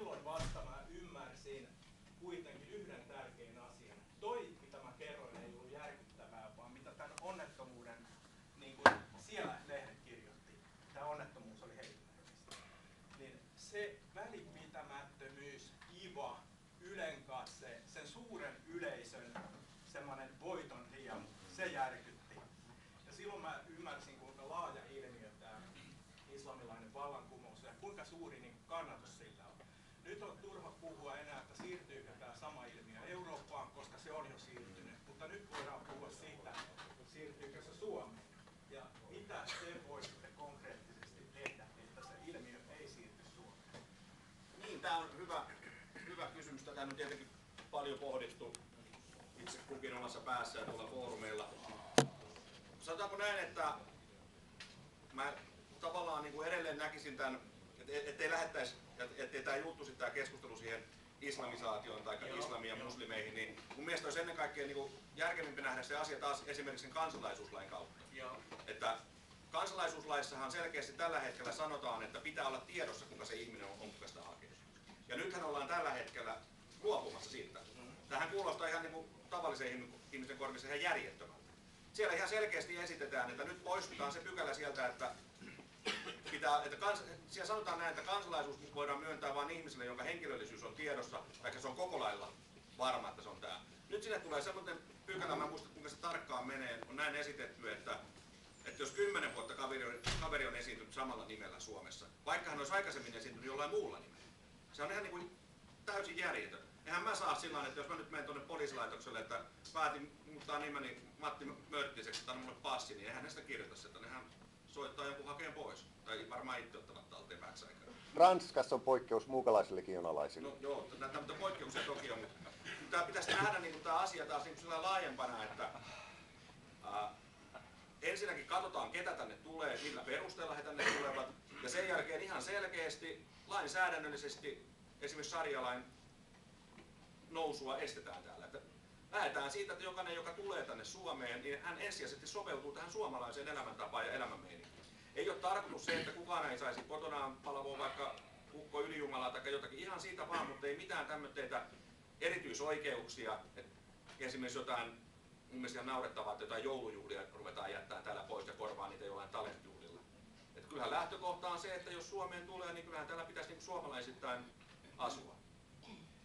silloin vasta mä ymmärsin kuitenkin yhden tärkeän asian. Toi, mitä mä kerroin, ei ollut järkyttävää, vaan mitä tämän onnettomuuden, niin kuin siellä lehdet kirjoitti, tämä onnettomuus oli heittämistä. Niin se välinpitämättömyys, iva, ylenkatse, sen suuren yleisön semmoinen voiton riemu, se järkytti. Ja silloin mä ymmärsin, kuinka laaja ilmiö tämä islamilainen vallankumous ja kuinka suuri niin kannatus sillä on. Nyt on turha puhua enää, että siirtyykö tämä sama ilmiö Eurooppaan, koska se on jo siirtynyt. Mutta nyt voidaan puhua siitä, siirtyykö se Suomeen. Ja mitä te voisitte konkreettisesti tehdä, että se ilmiö ei siirty Suomeen? Niin, tämä on hyvä kysymys. Tätä on tietenkin paljon pohdittu itse kukin omassa päässä ja tuolla foorumeilla. Sanotaanko näin, että mä tavallaan niin kuin edelleen näkisin tämän, ettei lähettäisi, ettei tämä juuttuisi tämä keskustelu siihen islamisaatioon tai islamiin ja muslimeihin, niin mun mielestä olisi ennen kaikkea niin kuin järkevämpi nähdä se asia taas esimerkiksi sen kansalaisuuslain kautta. Että kansalaisuuslaissahan selkeästi tällä hetkellä sanotaan, että pitää olla tiedossa, kuka se ihminen on, kuka sitä hakee. Ja nythän ollaan tällä hetkellä luopumassa siitä. Tähän kuulostaa ihan niin kuin tavallisen ihmisen korvissa ihan järjettömältä. Siellä ihan selkeästi esitetään, että nyt poistetaan se pykälä sieltä, että siellä sanotaan näin, että kansalaisuus voidaan myöntää vain ihmiselle, jonka henkilöllisyys on tiedossa, vaikka se on koko lailla varma, että se on tämä. Nyt sinne tulee semmoinen pykälä, mä en muista kuinka se tarkkaan menee, on näin esitetty, että jos 10 vuotta kaveri on esiintynyt samalla nimellä Suomessa, vaikka hän olisi aikaisemmin esiintynyt jollain muulla nimellä. Se on ihan niin kuin täysin järjetön. Eihän mä saa sillä että jos mä nyt menen tuonne poliisilaitokselle, että päätin muuttaa nimeni Matti Mörttiseksi tai mulle passi, niin eihän ne sitä kirjoita sieltä. Nehän soittaa joku hakeen pois. Tai varmaan itse ottavat talteen vähäksi aikaa. Ranskassa on poikkeus muukalaisille kiinalaisille. No joo, tämmöitä poikkeuksia toki on, mutta tämä pitäisi nähdä niin tämä asia taas niin laajempana, että ensinnäkin katsotaan, ketä tänne tulee, millä perusteella he tänne tulevat, ja sen jälkeen ihan selkeästi, lainsäädännöllisesti, esimerkiksi sarjalain nousua estetään täällä. Että lähdetään siitä, että jokainen, joka tulee tänne Suomeen, niin hän ensisijaisesti sopeutuu tähän suomalaiseen elämäntapaan ja elämänmeininkiin. Ei ole tarkoitus se, että kukaan ei saisi kotonaan palvoa vaikka ukko ylijumalaa tai jotakin, ihan siitä vaan, mutta ei mitään tämmöitä erityisoikeuksia. Esimerkiksi jotain, mun mielestä ihan naurettavaa, että jotain joulujuhlia ruvetaan jättämään täällä pois ja korvaa niitä jollain talentjuhlilla. Että kyllähän lähtökohta on se, että jos Suomeen tulee, niin kyllähän täällä pitäisi niin suomalaisittain asua.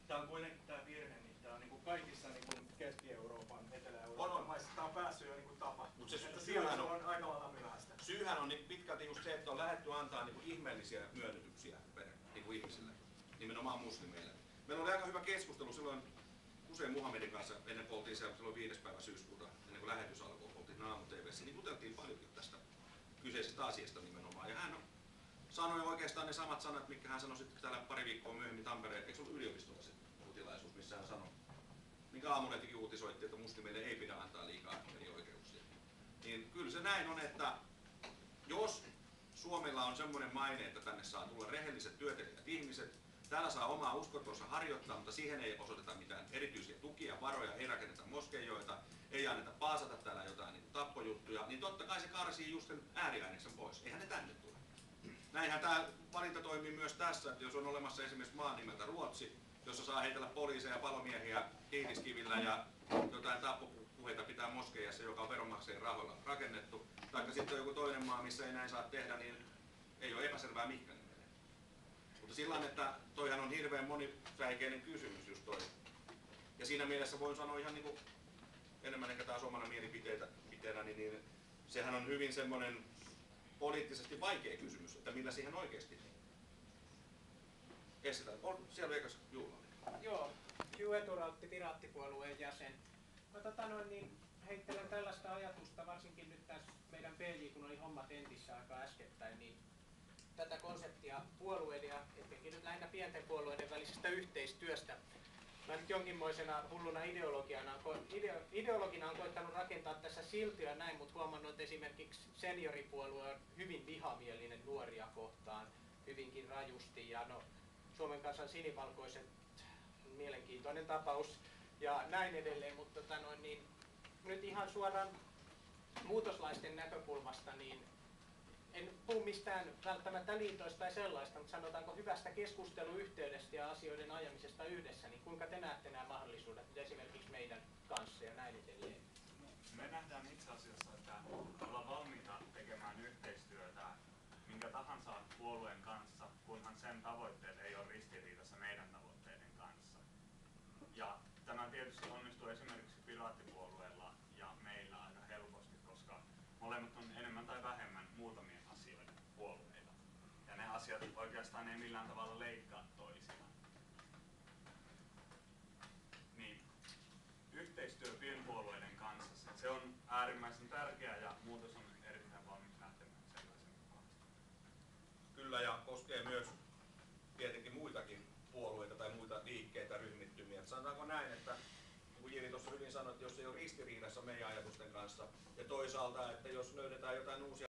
Tämä on kuitenkin tämä virhe, niin tämä on niin kuin kaikissa niin kuin Keski-Euroopan, Etelä-Euroopan maissa tämä on päässyt jo niin tapahtumaan. Että siellä on aika lailla myöhäistä. Syyhän on niin pitkälti just se, että on lähdetty antaa niin kuin ihmeellisiä myönnytyksiä niin kuin ihmisille, nimenomaan muslimeille. Meillä oli aika hyvä keskustelu silloin Hussein Muhammedin kanssa, ennen kuin oltiin silloin 5. päivä syyskuuta, ennen kuin lähetys alkoi, oltiin aamu-tv:ssä, niin juteltiin paljonkin tästä kyseisestä asiasta nimenomaan. Ja hän sanoi oikeastaan ne samat sanat, mitkä hän sanoi sitten täällä pari viikkoa myöhemmin Tampereen, eikö se ollut yliopistolla se tilaisuus, missä hän sanoi, minkä Aamulehtikin uutisoitti, että muslimeille ei pidä antaa liikaa eri oikeuksia. Niin kyllä se näin on, että jos Suomella on semmoinen maine, että tänne saa tulla rehelliset työtelijät ihmiset, täällä saa omaa uskontonsa harjoittaa, mutta siihen ei osoiteta mitään erityisiä tukia, varoja, ei rakenneta moskeijoita, ei anneta paasata täällä jotain niin tappojuttuja, niin totta kai se karsii just sen ääriaineksen pois. Eihän ne tänne tule. Näinhän tämä valinta toimii myös tässä, että jos on olemassa esimerkiksi maan nimeltä Ruotsi, jossa saa heitellä poliiseja ja palomiehiä kiinniskivillä ja jotain tappopuheita pitää moskeijassa, joka on veronmaksajien rahoilla rakennettu, tai sitten on joku toinen maa, missä ei näin saa tehdä, niin ei ole epäselvää mihinkä ne menee. Mutta sillä että toihan on hirveän monisäikeinen kysymys just toi. Ja siinä mielessä voin sanoa ihan niin kuin enemmän ehkä taas omana mielipiteenä, niin sehän on hyvin semmoinen poliittisesti vaikea kysymys, että millä siihen oikeasti estetään. On siellä Vegas Juula. Joo, Hugh Eturautti, Piraattipuolueen jäsen. Niin heittelen tällaista ajatusta, varsinkin nyt tässä meidän PJ, kun oli hommat entissä aika äskettäin, niin tätä konseptia puolueiden ja etenkin nyt lähinnä pienten puolueiden välisestä yhteistyöstä. Mä nyt jonkinmoisena hulluna ideologina on koittanut rakentaa tässä siltiä näin, mutta huomannut, että esimerkiksi senioripuolue on hyvin vihamielinen nuoria kohtaan, hyvinkin rajusti. Ja no, Suomen kansan sinivalkoiset, mielenkiintoinen tapaus ja näin edelleen, mutta niin, nyt ihan suoraan muutoslaisten näkökulmasta, niin en puhu mistään välttämättä liitoista tai sellaista, mutta sanotaanko hyvästä keskusteluyhteydestä ja asioiden ajamisesta yhdessä, niin kuinka te näette nämä mahdollisuudet nyt esimerkiksi meidän kanssa ja näin edelleen? Me nähdään itse asiassa, että ollaan valmiita tekemään yhteistyötä minkä tahansa puolueen kanssa, kunhan sen tavoitteet ei ole ristiriidassa meidän tavoitteiden kanssa. Ja tämä tietysti onnistuu esimerkiksi Piraattipuolueella ja meillä aika helposti, koska molemmat on enemmän tai vähemmän muutamien asioiden puolueita. Ja ne asiat oikeastaan ei millään tavalla leikkaa toisiaan. Niin, yhteistyö pienpuolueiden kanssa, se on äärimmäisen tärkeää ja muutos on erittäin valmis lähtemään sellaisen mukaan. Kyllä, ja koskee myös tietenkin muitakin puolueita tai muita liikkeitä, ryhmittymiä. Sanotaanko näin, että niin kuin Jiri tuossa hyvin sanoi, että jos ei ole ristiriidassa meidän ajatusten kanssa, ja toisaalta, että jos löydetään jotain uusia